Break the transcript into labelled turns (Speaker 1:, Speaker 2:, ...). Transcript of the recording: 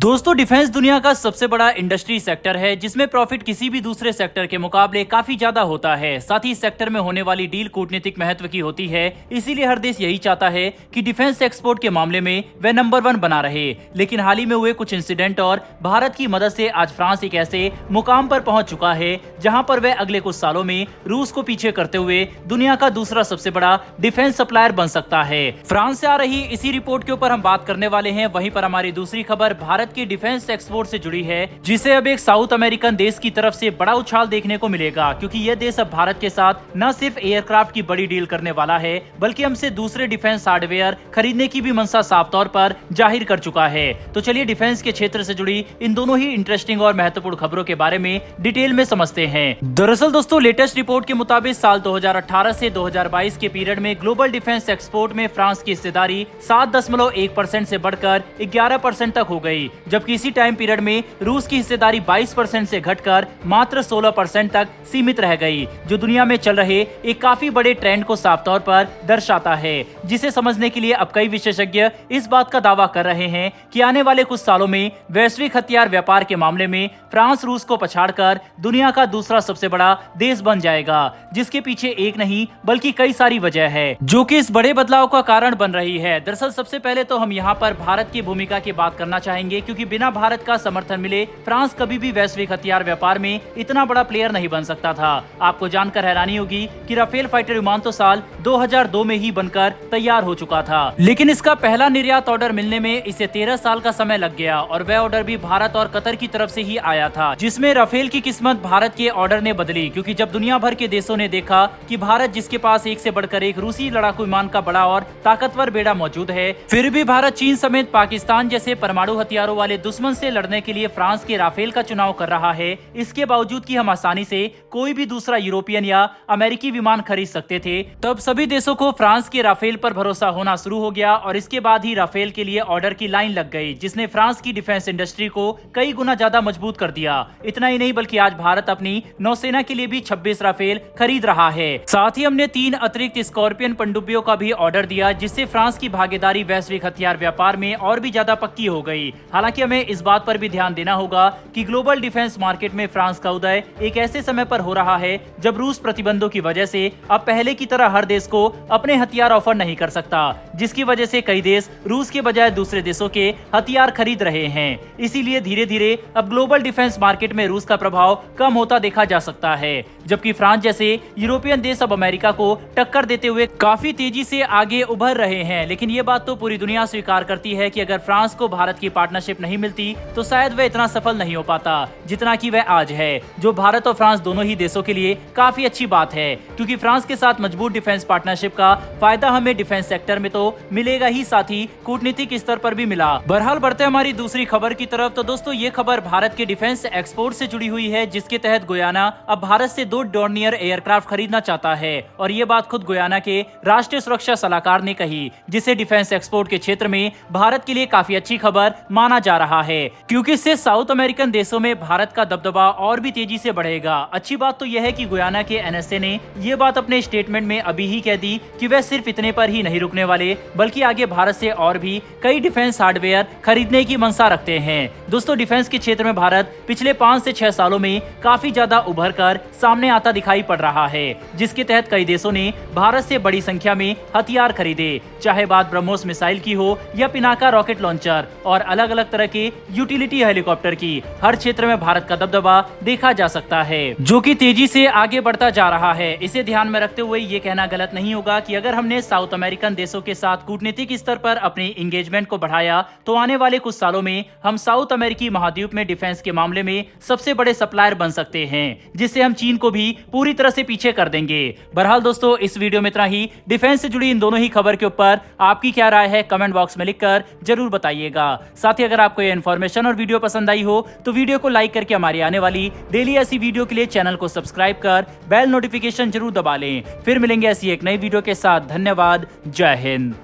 Speaker 1: दोस्तों डिफेंस दुनिया का सबसे बड़ा इंडस्ट्री सेक्टर है जिसमें प्रॉफिट किसी भी दूसरे सेक्टर के मुकाबले काफी ज्यादा होता है। साथ ही इस सेक्टर में होने वाली डील कूटनीतिक महत्व की होती है, इसीलिए हर देश यही चाहता है कि डिफेंस एक्सपोर्ट के मामले में वह नंबर 1 बना रहे। लेकिन हाल ही में हुए कुछ इंसिडेंट और भारत की मदद से आज फ्रांस एक ऐसे मुकाम पर पहुंच चुका है जहां पर वह अगले कुछ सालों में रूस को पीछे करते हुए दुनिया का दूसरा सबसे बड़ा डिफेंस सप्लायर बन सकता है। फ्रांस से आ रही इसी रिपोर्ट के ऊपर हम बात करने वाले हैं। वहीं पर हमारी दूसरी खबर भारत की डिफेंस एक्सपोर्ट से जुड़ी है, जिसे अब एक साउथ अमेरिकन देश की तरफ से बड़ा उछाल देखने को मिलेगा, क्योंकि यह देश अब भारत के साथ न सिर्फ एयरक्राफ्ट की बड़ी डील करने वाला है बल्कि हमसे दूसरे डिफेंस हार्डवेयर खरीदने की भी मंशा साफ तौर पर जाहिर कर चुका है। तो चलिए डिफेंस के क्षेत्र से जुड़ी इन दोनों ही इंटरेस्टिंग और महत्वपूर्ण खबरों के बारे में डिटेल में समझते हैं। दरअसल दोस्तों लेटेस्ट रिपोर्ट के मुताबिक साल 2018 से 2022 के पीरियड में ग्लोबल डिफेंस एक्सपोर्ट में फ्रांस की हिस्सेदारी 7.1% से बढ़कर 11% तक हो गई, जबकि इसी टाइम पीरियड में रूस की हिस्सेदारी 22% से घटकर मात्र 16% तक सीमित रह गई, जो दुनिया में चल रहे एक काफी बड़े ट्रेंड को साफ तौर पर दर्शाता है, जिसे समझने के लिए अब कई विशेषज्ञ इस बात का दावा कर रहे हैं कि आने वाले कुछ सालों में वैश्विक हथियार व्यापार के मामले में फ्रांस रूस को पछाड़कर दुनिया का दूसरा सबसे बड़ा देश बन जाएगा, जिसके पीछे एक नहीं बल्कि कई सारी वजह है जो कि इस बड़े बदलाव का कारण बन रही है। दरअसल सबसे पहले तो हम यहाँ पर भारत की भूमिका की बात करना चाहेंगे, क्योंकि बिना भारत का समर्थन मिले फ्रांस कभी भी वैश्विक हथियार व्यापार में इतना बड़ा प्लेयर नहीं बन सकता था। आपको जानकर हैरानी होगी कि राफेल फाइटर विमान तो साल 2002 में ही बनकर तैयार हो चुका था, लेकिन इसका पहला निर्यात ऑर्डर मिलने में इसे 13 साल का समय लग गया और वह ऑर्डर भी भारत और कतर की तरफ से ही आया था, जिसमें राफेल की किस्मत भारत के ऑर्डर ने बदली, क्योंकि जब दुनिया भर के देशों ने देखा कि भारत जिसके पास एक से बढ़कर एक रूसी लड़ाकू विमान का बड़ा और ताकतवर बेड़ा मौजूद है, फिर भी भारत चीन समेत पाकिस्तान जैसे परमाणु हथियारों वाले दुश्मन से लड़ने के लिए फ्रांस के राफेल का चुनाव कर रहा है। इसके बावजूद कि हम आसानी से कोई भी दूसरा यूरोपियन या अमेरिकी विमान खरीद सकते थे, तब सभी देशों को फ्रांस के राफेल पर भरोसा होना शुरू हो गया और इसके बाद ही राफेल के लिए ऑर्डर की लाइन लग गई, जिसने फ्रांस की डिफेंस इंडस्ट्री को कई गुना ज्यादा मजबूत कर दिया। इतना ही नहीं बल्कि आज भारत अपनी नौसेना के लिए भी 26 राफेल खरीद रहा है। साथ ही हमने 3 अतिरिक्त स्कॉर्पियन पनडुब्बियों का भी ऑर्डर दिया, जिससे फ्रांस की भागीदारी वैश्विक हथियार व्यापार में और भी ज्यादा पक्की हो गई। हालांकि हमें इस बात पर भी ध्यान देना होगा कि ग्लोबल डिफेंस मार्केट में फ्रांस का उदय एक ऐसे समय पर हो रहा है जब रूस प्रतिबंधों की वजह से अब पहले की तरह हर देश को अपने हथियार ऑफर नहीं कर सकता, जिसकी वजह से कई देश रूस के बजाय दूसरे देशों के हथियार खरीद रहे हैं। इसीलिए धीरे धीरे अब ग्लोबल डिफेंस मार्केट में रूस का प्रभाव कम होता देखा जा सकता है, जबकि फ्रांस जैसे यूरोपियन देश अब अमेरिका को टक्कर देते हुए काफी तेजी से आगे उभर रहे हैं। लेकिन ये बात तो पूरी दुनिया स्वीकार करती है कि अगर फ्रांस को भारत की पार्टनरशिप नहीं मिलती तो शायद वह इतना सफल नहीं हो पाता जितना कि वह आज है, जो भारत और फ्रांस दोनों ही देशों के लिए काफी अच्छी बात है, क्योंकि फ्रांस के साथ मजबूत डिफेंस पार्टनरशिप का फायदा हमें डिफेंस सेक्टर में तो मिलेगा ही, साथ ही कूटनीतिक स्तर पर भी मिला। बहरहाल बढ़ते हमारी दूसरी खबर की तरफ। तो दोस्तों ये खबर भारत के डिफेंस एक्सपोर्ट से जुड़ी हुई है, जिसके तहत गुयाना अब भारत से 2 डॉर्नियर एयरक्राफ्ट खरीदना चाहता है और ये बात खुद गुयाना के राष्ट्रीय सुरक्षा सलाहकार ने कही, जिसे डिफेंस एक्सपोर्ट के क्षेत्र में भारत के लिए काफी अच्छी खबर माना जा रहा है, क्योंकि इससे साउथ अमेरिकन देशों में भारत का दबदबा और भी तेजी से बढ़ेगा। अच्छी बात तो यह है कि गुयाना के एनएसए ने ये बात अपने स्टेटमेंट में अभी ही कह दी कि वह सिर्फ इतने पर ही नहीं रुकने वाले, बल्कि आगे भारत से और भी कई डिफेंस हार्डवेयर खरीदने की मंशा रखते हैं। दोस्तों डिफेंस के क्षेत्र में भारत पिछले 5 से 6 सालों में काफी ज्यादा उभर कर सामने आता दिखाई पड़ रहा है, जिसके तहत कई देशों ने भारत से बड़ी संख्या में हथियार खरीदे, चाहे बात ब्रह्मोस मिसाइल की हो या पिनाका रॉकेट लॉन्चर और अलग अलग तरह के यूटिलिटी हेलीकॉप्टर की। हर क्षेत्र में भारत का दबदबा देखा जा सकता है, जो कि तेजी से आगे बढ़ता जा रहा है। इसे ध्यान में रखते हुए ये कहना गलत नहीं होगा कि अगर हमने साउथ अमेरिकन देशों के साथ कूटनीतिक स्तर पर अपनी इंगेजमेंट को बढ़ाया तो आने वाले कुछ सालों में हम साउथ अमेरिकी महाद्वीप में डिफेंस के मामले में सबसे बड़े सप्लायर बन सकते हैं, जिससे हम चीन को भी पूरी तरह से पीछे कर देंगे। बहरहाल दोस्तों इस वीडियो में इतना ही। डिफेंस से जुड़ी इन दोनों ही खबर के ऊपर आपकी क्या राय है कमेंट बॉक्स में लिखकर जरूर बताइएगा। साथ ही अगर आपको ये इन्फॉर्मेशन और वीडियो पसंद आई हो तो वीडियो को लाइक करके हमारी आने वाली डेली ऐसी वीडियो के लिए चैनल को सब्सक्राइब कर बेल नोटिफिकेशन जरूर दबा लें। फिर मिलेंगे ऐसी एक नई वीडियो के साथ। धन्यवाद। जय हिंद।